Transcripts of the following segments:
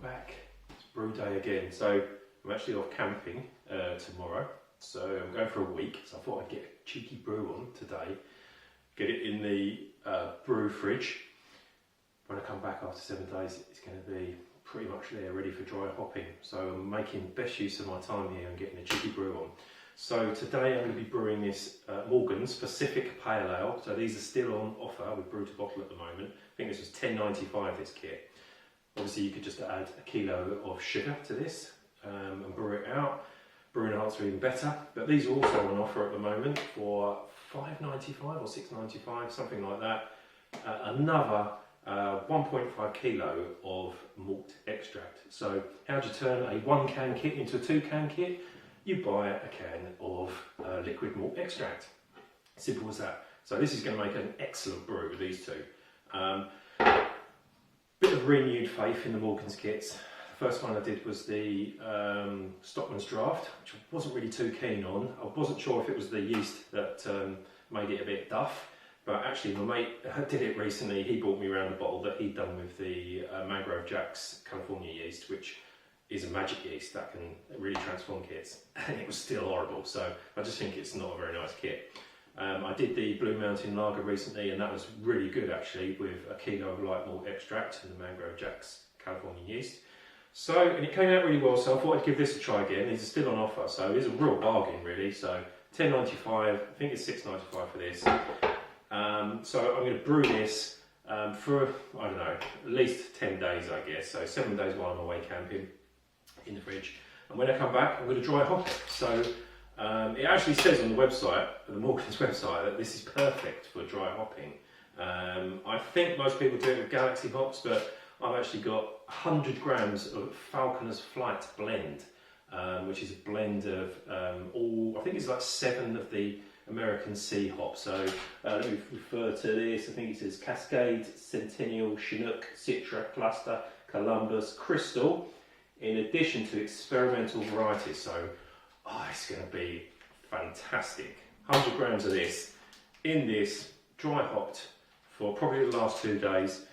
back. It's brew day again. So I'm actually off camping tomorrow. So I'm going for a week. So I thought I'd get a cheeky brew on today. Get it in the brew fridge. When I come back after 7 days, it's going to be pretty much there, ready for dry hopping. So I'm making best use of my time here and getting a cheeky brew on. So today I'm going to be brewing this Morgan's Pacific Pale Ale. So these are still on offer with brew to bottle at the moment. I think this was $10.95 this kit. Obviously you could just add a kilo of sugar to this and brew it out. Brewing arts are even better, but these are also on offer at the moment for $5.95 or $6.95, something like that. Another 1.5 kilo of malt extract. So how do you turn a 1 can kit into a 2 can kit? You buy a can of liquid malt extract. Simple as that. So this is going to make an excellent brew with these two. Bit of renewed faith in the Morgan's kits. The first one I did was the Stockman's Draft, which I wasn't really too keen on. I wasn't sure if it was the yeast that made it a bit duff, but actually my mate did it recently. He brought me around a bottle that he'd done with the Mangrove Jack's California yeast, which is a magic yeast that can really transform kits, and it was still horrible, so I just think it's not a very nice kit. I did the Blue Mountain Lager recently, and that was really good actually, with a kilo of light malt extract and the Mangrove Jack's California yeast. So, and it came out really well, so I thought I'd give this a try again. These are still on offer, so it's a real bargain really. So $10.95, I think it's $6.95 for this. So I'm going to brew this for, I don't know, at least 10 days I guess, so 7 days while I'm away camping in the fridge. And when I come back, I'm going to dry hop it. So it actually says on the website, the Morgan's website, that this is perfect for dry hopping. I think most people do it with Galaxy hops, but I've actually got 100 grams of Falconers Flight blend, which is a blend of I think it's like 7 of the American sea hops. So let me refer to this. I think it says Cascade, Centennial, Chinook, Citra, Cluster, Columbus, Crystal, in addition to experimental varieties. So it's going to be fantastic. 100 grams of this in this, dry hopped for probably the last 2 days.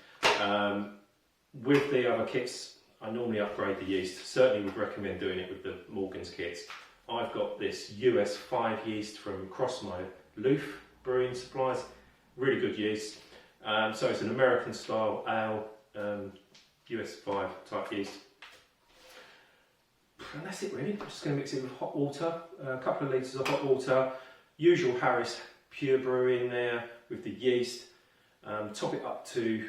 With the other kits, I normally upgrade the yeast. Certainly would recommend doing it with the Morgan's kits. I've got this US05 yeast from Cross My Loof Brewing Supplies. Really good yeast. So it's an American style ale, US5 type yeast. And that's it really. I'm just going to mix it with hot water, a couple of litres of hot water, usual Harris Pure Brew in there with the yeast. Top it up to,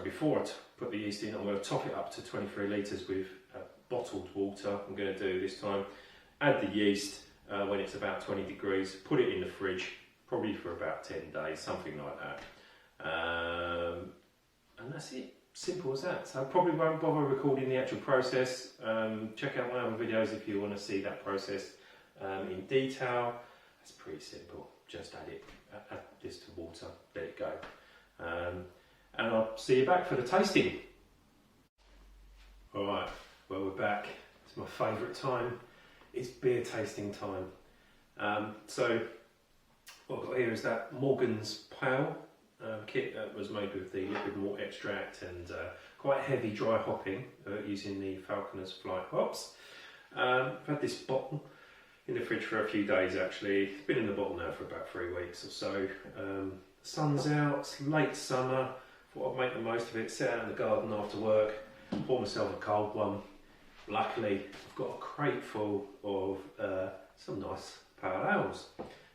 before I put the yeast in, I'm going to top it up to 23 litres with bottled water. I'm going to do this time. Add the yeast when it's about 20 degrees, put it in the fridge, probably for about 10 days, something like that. And that's it. Simple as that. So I probably won't bother recording the actual process. Check out my other videos if you want to see that process in detail. It's pretty simple. Just add this to water, let it go. And I'll see you back for the tasting. Alright, well we're back. It's my favourite time. It's beer tasting time. So what I've got here is that Morgan's Pale kit that was made with the liquid malt extract and quite heavy dry hopping using the Falconers Flight hops. I've had this bottle in the fridge for a few days actually. It's been in the bottle now for about 3 weeks or so. The sun's out, it's late summer. Thought I'd make the most of it, sit out in the garden after work, pour myself a cold one. Luckily I've got a crate full of some nice pale ales.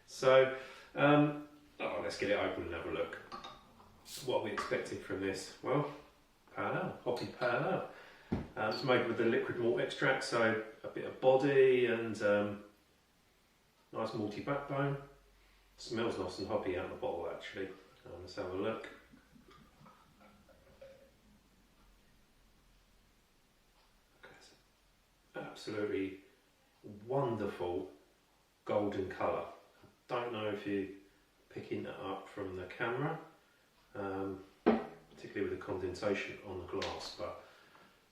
So let's get it open and have a look. What are we expecting from this? Well, pale ale, hoppy pale ale. It's made with the liquid malt extract, so a bit of body and nice malty backbone. Smells nice and hoppy out of the bottle actually. Let's have a look. Absolutely wonderful golden colour. I don't know if you're picking that up from the camera, particularly with the condensation on the glass, but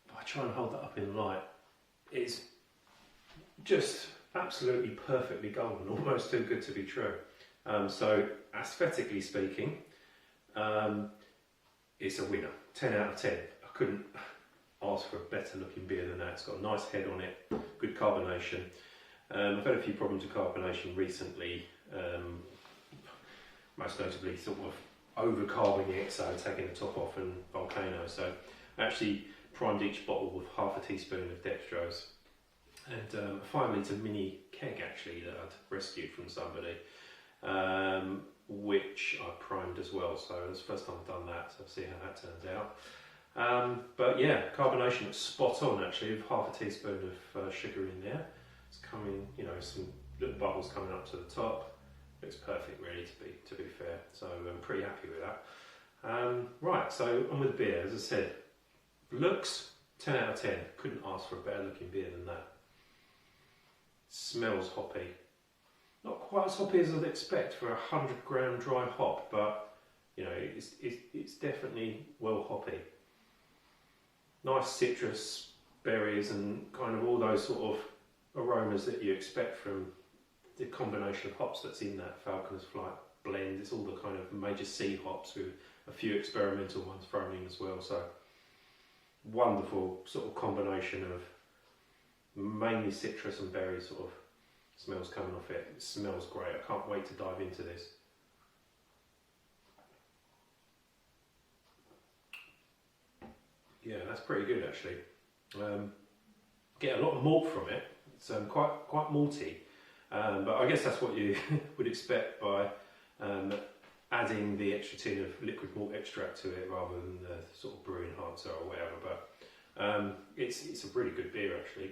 if I try and hold that up in light, it's just absolutely perfectly golden, almost too good to be true. So aesthetically speaking, it's a winner, 10 out of 10. I couldn't ask for a better looking beer than that. It's got a nice head on it, good carbonation. I've had a few problems with carbonation recently, most notably sort of over-carbing it, so taking the top off and Volcano. So I actually primed each bottle with half a teaspoon of dextrose and a 5 litre mini keg actually that I'd rescued from somebody, which I primed as well. So it's the first time I've done that, so I'll see how that turns out. But yeah, carbonation was spot on actually, with half a teaspoon of sugar in there. It's coming, you know, some little bubbles coming up to the top. Looks perfect really, to be fair. So I'm pretty happy with that. Right, so on with the beer. As I said, looks 10 out of 10. Couldn't ask for a better looking beer than that. Smells hoppy. Not quite as hoppy as I'd expect for a 100-gram dry hop, but you know, it's definitely well hoppy. Nice citrus, berries, and kind of all those sort of aromas that you expect from the combination of hops that's in that Falconers Flight blend. It's all the kind of major C hops with a few experimental ones thrown in as well. So wonderful sort of combination of mainly citrus and berry sort of smells coming off it. It smells great. I can't wait to dive into this. Yeah, that's pretty good actually. Get a lot of malt from it. It's quite malty, but I guess that's what you would expect by adding the extra tin of liquid malt extract to it rather than the sort of brew enhancer or whatever. But it's a really good beer actually.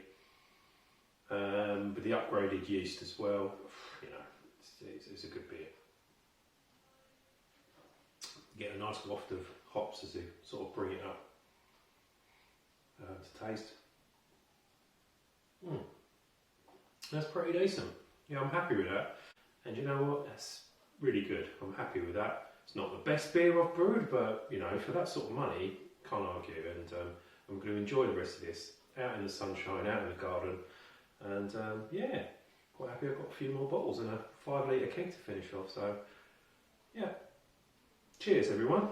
With the upgraded yeast as well, you know, it's a good beer. You get a nice waft of hops as you sort of bring it up to taste. That's pretty decent. Yeah, I'm happy with that. And you know what? That's really good. I'm happy with that. It's not the best beer I've brewed, but you know, for that sort of money, can't argue. And I'm going to enjoy the rest of this out in the sunshine, out in the garden. And yeah, quite happy I've got a few more bottles and a 5 litre keg to finish off. So yeah, cheers everyone.